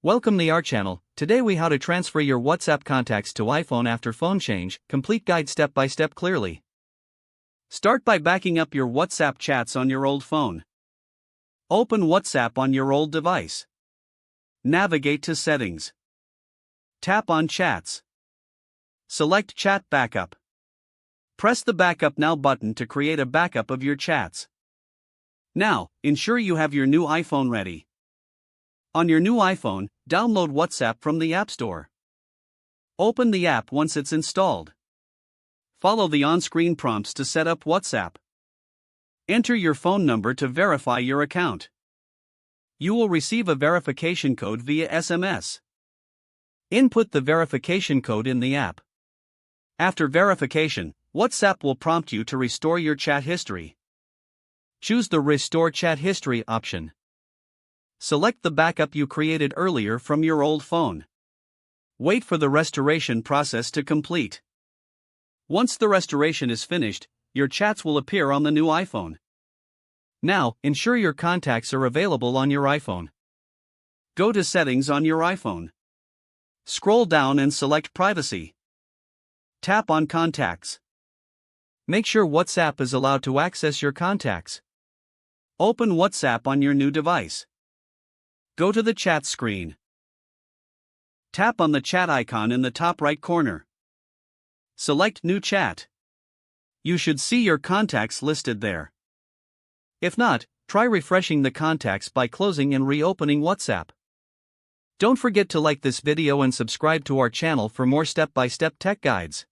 Welcome to our channel. Today we how to transfer your WhatsApp contacts to iPhone after phone change. Complete guide step by step clearly. Start by backing up your WhatsApp chats on your old phone. Open WhatsApp on your old device. Navigate to Settings. Tap on Chats. Select Chat Backup. Press the Backup Now button to create a backup of your chats. Now, ensure you have your new iPhone ready. On your new iPhone, download WhatsApp from the App Store. Open the app once it's installed. Follow the on-screen prompts to set up WhatsApp. Enter your phone number to verify your account. You will receive a verification code via SMS. Input the verification code in the app. After verification, WhatsApp will prompt you to restore your chat history. Choose the Restore Chat History option. Select the backup you created earlier from your old phone. Wait for the restoration process to complete. Once the restoration is finished, your chats will appear on the new iPhone. Now, ensure your contacts are available on your iPhone. Go to Settings on your iPhone. Scroll down and select Privacy. Tap on Contacts. Make sure WhatsApp is allowed to access your contacts. Open WhatsApp on your new device. Go to the chat screen. Tap on the chat icon in the top right corner. Select New Chat. You should see your contacts listed there. If not, try refreshing the contacts by closing and reopening WhatsApp. Don't forget to like this video and subscribe to our channel for more step-by-step tech guides.